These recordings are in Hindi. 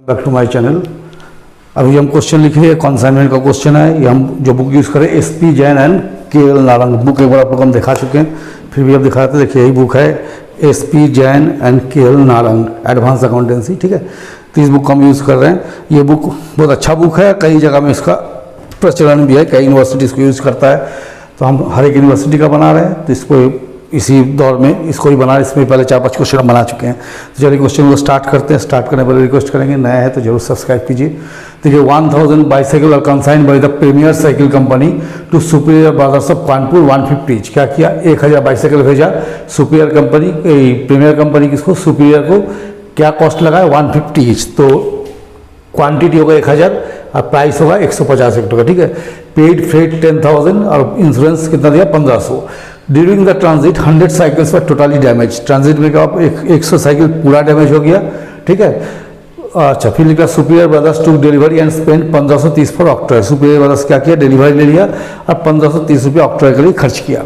Back to my channel. अभी हम क्वेश्चन लिखे, कॉन्साइनमेंट का क्वेश्चन है। ये हम जो बुक यूज़ करें SP Jain and KL Narang book एक बार आप लोग हम दिखा चुके हैं, फिर भी अब दिखाते हैं। देखिए यही बुक है SP Jain and KL Narang advance accountancy, ठीक है। तो इस बुक को हम यूज़ कर रहे हैं। ये बुक बहुत अच्छा बुक है, कई जगह में इसका प्रचलन भी है, कई यूनिवर्सिटी इसको यूज़ करता है। तो हम हर एक यूनिवर्सिटी का बना रहे हैं, तो इसको इसी दौर में इसको ही बना, इसमें पहले 4-5 क्वेश्चन हम बना चुके हैं। तो चलिए क्वेश्चन को स्टार्ट करते हैं। स्टार्ट करने पहले रिक्वेस्ट करेंगे, नया है तो जरूर सब्सक्राइब कीजिए। देखिए 1000 bicycle are consigned by the Premier cycle company to Superior Brothers of Kanpur 150। क्या किया? 1000 बाईसाइकिल भेजा सुपीरियर कंपनी, प्रीमियर कंपनी किसको? सुपीरियर को। क्या कॉस्ट लगाया? 150 ईच। तो क्वांटिटी होगा 1000 और प्राइस होगा 150 हेक्टर का, ठीक है। पेड फ्रेट 10,000 और इंश्योरेंस कितना दिया? 1500। During the transit 100 cycles were totally damage. Transit में क्या 100 साइकिल पूरा डैमेज हो गया, ठीक है। अच्छा, फिर लिखा superior brothers to delivery and spend 1530 for octroi. Superior brothers क्या किया? डिलीवरी ले लिया और 1530 रुपये ऑक्ट्रॉय के लिए खर्च किया।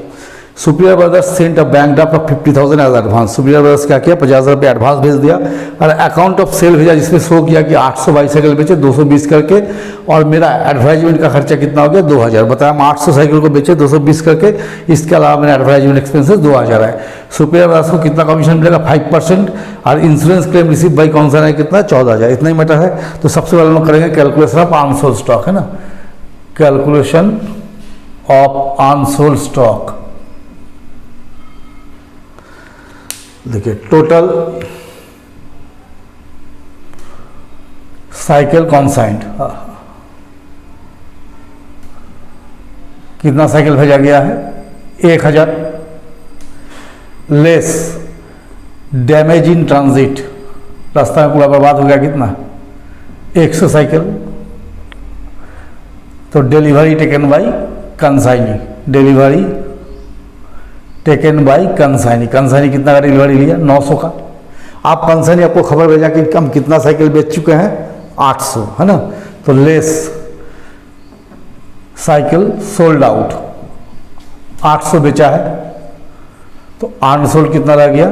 Superior brothers sent a bank draft of 50,000 as advance. Superior brothers क्या किया? 50,000 रुपये एडवांस भेज दिया और अकाउंट ऑफ सेल भेजा, जिसमें शो किया कि 800 बाईसाइकिल बेचे 220 करके, और मेरा एडवर्टाइजमेंट का खर्चा कितना हो गया? 2000। बताया हम 800 साइकिल को बेचे 220 करके, इसके अलावा मेरा एडवर्टाइजमेंट एक्सपेंसेस 2000 है। सुपीरियर ब्रदर्स को कितना कमीशन मिलेगा? 5%। और इंश्योरेंस क्लेम रिसीव बाई कौन है कितना? 14,000। इतना ही मैटर है। तो सबसे पहले हम करेंगे कैलकुलेशन ऑफ अनसोल्ड स्टॉक, है ना। Calculation of unsold stock. देखिए टोटल साइकिल कॉन्साइंड, कितना साइकिल भेजा गया है? 1000 लेस डैमेज इन ट्रांजिट, रास्ता में पूरा बर्बाद हो गया, कितना? 100 साइकिल। तो delivery taken by consignee, delivery taken by consignee. Consignee कितना का डिलीवरी लिया? 900 का। आप कंसाइनी आपको खबर भेजा कि हम कितना साइकिल बेच चुके हैं? 800, है ना। तो लेस साइकिल सोल्ड आउट, 800 बेचा है, तो अनसोल्ड कितना रह गया?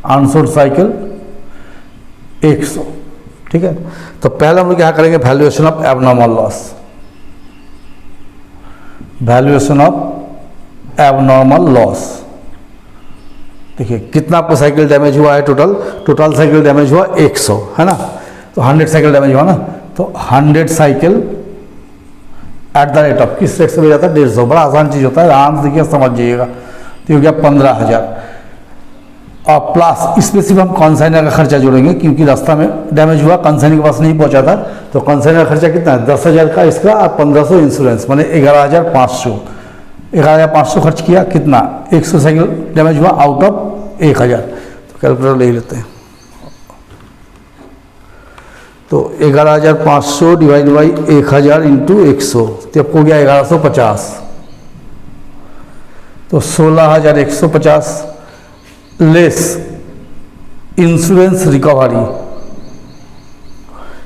अनसोल्ड साइकिल 100, ठीक है। तो पहले हम लोग क्या करेंगे? Valuation of abnormal loss. Valuation of abnormal loss. देखिए कितना आपको साइकिल डैमेज हुआ है? टोटल साइकिल डैमेज हुआ 100, है ना। तो 100 साइकिल डैमेज हुआ ना, तो 100 cycle at the rate of, किस रेट से भेजा था? 150। बड़ा आसान चीज़ होता है, आराम से देखिए समझ जाइएगा। तो हो गया 15,000 और प्लस इसमें सिर्फ हम कंसाइनर का खर्चा जोड़ेंगे, क्योंकि रास्ता में डैमेज हुआ, कंसाइनर के पास नहीं पहुंचा था। तो कंसाइनर का खर्चा कितना है? 10,000 का इसका और 1500 इंश्योरेंस, मैंने 11,500। 11,500 खर्च किया, कितना? 100 साइकिल डैमेज हुआ आउट ऑफ 1000। तो कैलकुलेटर ले लेते हैं। तो 11,500 डिवाइड बाई 1000 इंटू 100, तो आपको गया 1150। तो 16,150 लेस इंश्योरेंस रिकवरी,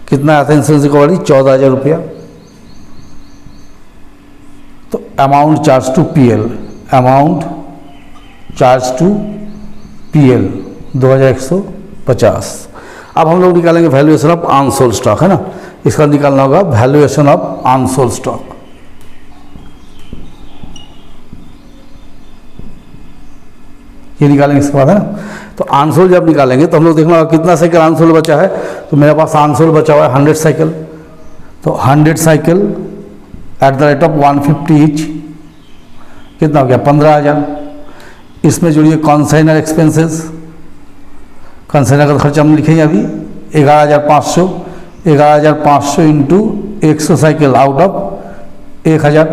कितना आता है इंश्योरेंस रिकवरी? 14,000 रुपया। तो amount charge to PL, amount charge to PL 2150। अब हम लोग निकालेंगे वैल्यूएशन ऑफ अनसोल्ड स्टॉक, है ना। इसका निकालना होगा वैल्यूएशन ऑफ अनसोल्ड स्टॉक। ये निकालेंगे इसके बाद, है ना। तो अनसोल्ड जब निकालेंगे तो हम लोग देखना होगा कितना साइकिल अनसोल्ड बचा है। तो मेरे पास अनसोल्ड बचा हुआ है 100 साइकिल। तो 100 cycle at the rate of 150 each, कितना हो गया? 15,000। इसमें जोड़िए कंसाइनर एक्सपेंसेस, कंसाइनर का खर्चा हम लिखेंगे अभी 11,500। 11,500 इंटू 100 साइकिल आउट ऑफ 1000,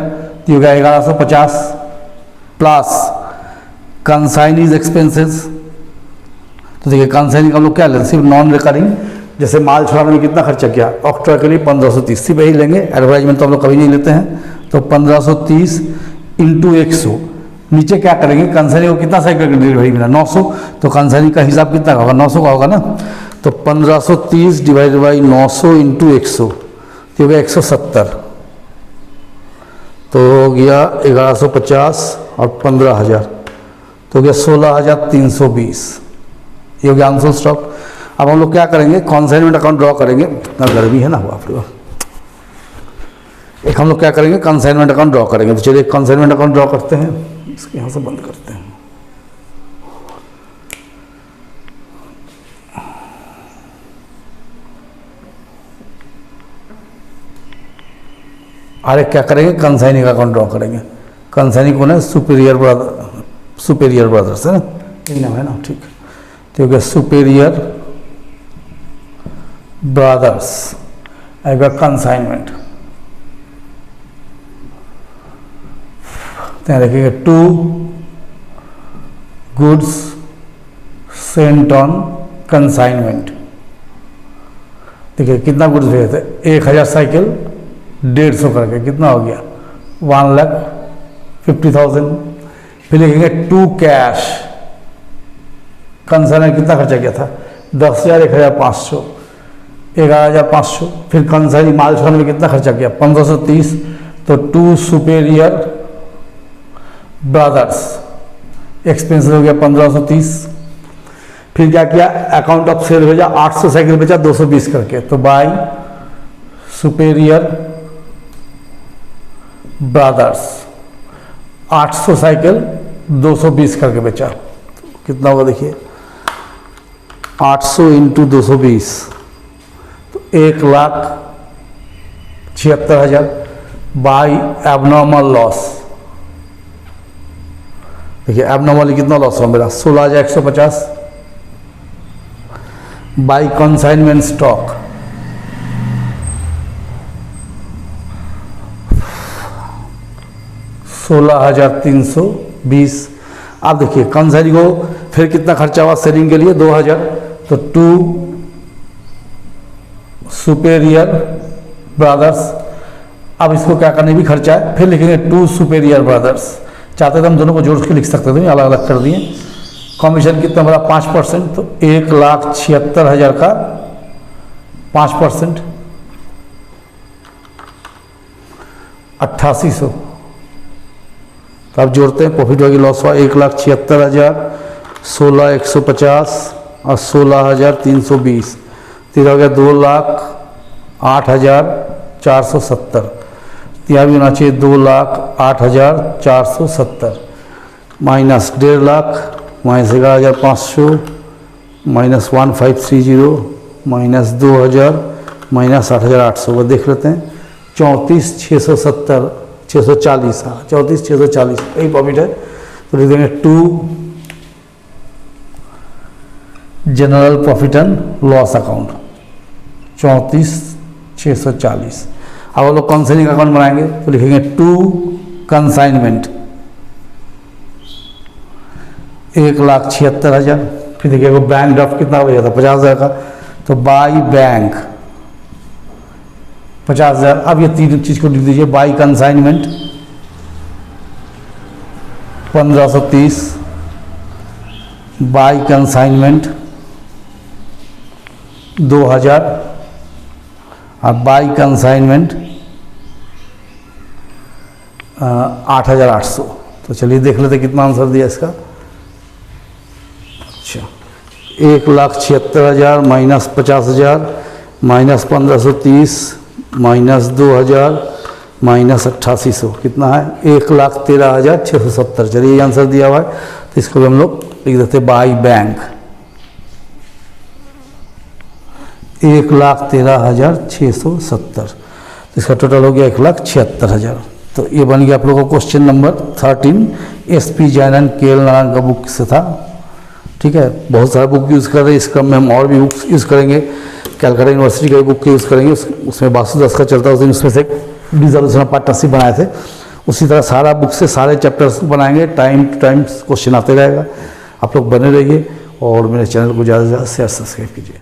तो हो गया 1150 प्लस कंसाइनीज एक्सपेंसेस। तो देखिए कंसाइनी का हम लोग क्या लेते हैं? सिर्फ नॉन रिकरिंग, जैसे माल छुड़ाने में कितना खर्चा किया? ऑक्ट्रॉय के लिए 1530, सिर्फ यही लेंगे, एडवर्टाइजमेंट तो हम लोग कभी नहीं लेते हैं। तो 1530 इंटू 100, नीचे क्या करेंगे? कंसाइनी को कितना साइकिल की डिलीवरी मिला? 900। तो कंसाइनी का हिसाब कितना होगा? 900 का होगा ना। तो 1530 डिवाइड बाई 900 इंटू 100, तो हो गया 170। तो हो गया 1150 और 15,000, तो हो गया 16,320। ये हो गया अनसोल्ड स्टॉक। अब हम लोग क्या करेंगे, कंसाइनमेंट अकाउंट ड्रॉ करेंगे। इतना गर्मी है ना बाप रे बाप। एक हम लोग क्या करेंगे, कंसाइनमेंट अकाउंट ड्रॉ करेंगे। तो चलिए कंसाइनमेंट अकाउंट ड्रॉ करते हैं। इसको यहाँ से बंद करते हैं। अरे क्या करेंगे, कंसाइनिंग अकाउंट ड्रॉ करेंगे। कंसाइनिंग कौन है, सुपीरियर ब्रदर्स है ना, यही नाम है ना, ठीक। तो हो गया सुपीरियर ब्रदर्स, आएगा कंसाइनमेंट। यहाँ देखिएगा 2 गुड्स सेंट ऑन कंसाइनमेंट। देखिए कितना गुड्स भेजे थे, 1000 साइकिल 150 करके, कितना हो गया 1,50,000। फिर लिखेंगे 2 कैश, कंसाइनमेंट कितना खर्चा किया था, 10,000, 1,500, 11,500। फिर कंसाइनिंग माल छोड़ने में कितना खर्चा किया, 1,530। तो 2 सुपेरियर ब्रदर्स, एक्सपेंसिव हो गया 1,530। फिर क्या किया, अकाउंट ऑफ सेल भेजा, 800 साइकिल बेचा 220 करके। तो बाय सुपेरियर ब्रदर्स 800 साइकिल 220 करके बेचा। कितना होगा देखिए, 800 इंटू 220, तो 1,76,000 बाई एबनॉर्मल लॉस। देखिए एबनॉर्मली कितना लॉस हुआ मेरा, 16,150 बाई कंसाइनमेंट स्टॉक 16,320। आप देखिए कंसाइनिंग को फिर कितना खर्चा हुआ सेलिंग के लिए, 2,000। तो 2 सुपेरियर ब्रदर्स, अब इसको क्या करने भी खर्चा है, फिर लिखेंगे 2 सुपेरियर ब्रदर्स। चाहते थे हम दोनों को जोड़ के लिख सकते थे, अलग अलग कर दिए। कमीशन कितना बड़ा, 5%, तो 1,76,000 का 5% 8,800। तो आप जोड़ते हैं, प्रॉफिट होगी लॉस हुआ 1,76,000, 16,150 और 16,320। तीन हो गया 2,08,470। यहाँ भी होना चाहिए 2,08,470 minus 1.5 lakh minus 11,500 minus 1,530 minus 2,000 minus 8,800 वो देख लेते हैं। 34,670 640, हाँ 34,640 यही प्रॉफिट है। तो लिख देंगे 2 general profit and loss account 34,640। अब हम लोग कंसाइनिंग अकाउंट बनाएंगे तो लिखेंगे 2 कंसाइनमेंट 1,76,000। फिर देखिए वो बैंक ड्राफ्ट कितना हो गया था 50,000 का, तो बाई बैंक 50,000। अब ये तीन चीज़ को लिख दीजिए, बाई कंसाइनमेंट 1,530 बाई कंसाइनमेंट 2,000 और बाई कंसाइनमेंट 8,800। तो चलिए देख लेते कितना आंसर दिया इसका। अच्छा 1,76,000 माइनस 50,000 माइनस 1,530 माइनस 2,000 माइनस 8,800 कितना है 1,13,670। चलिए ये आंसर दिया हुआ है, तो इसको भी हम लोग लिख देते बाई बैंक 1,13,670। तो इसका टोटल हो गया 1,76,000। तो ये बन गया आप लोगों को question number 13 SP Jain and KL Narayan का बुक से था। ठीक है, बहुत सारा बुक यूज़ कर रहे हैं, इस क्रम में हम और भी बुक्स यूज़ करेंगे। कैलकाटा यूनिवर्सिटी का बुक यूज़ करेंगे, उसमें वास्तुदास का चलता है, उस दिन उसमें से डिजर्वेशन पार्टनरशिप बनाए थे। उसी तरह सारा बुक से सारे चैप्टर्स बनाएंगे, टाइम टू टाइम क्वेश्चन आते रहेगा। आप लोग बने रहिए और मेरे चैनल को ज़्यादा से ज़्यादा शेयर सब्सक्राइब कीजिए।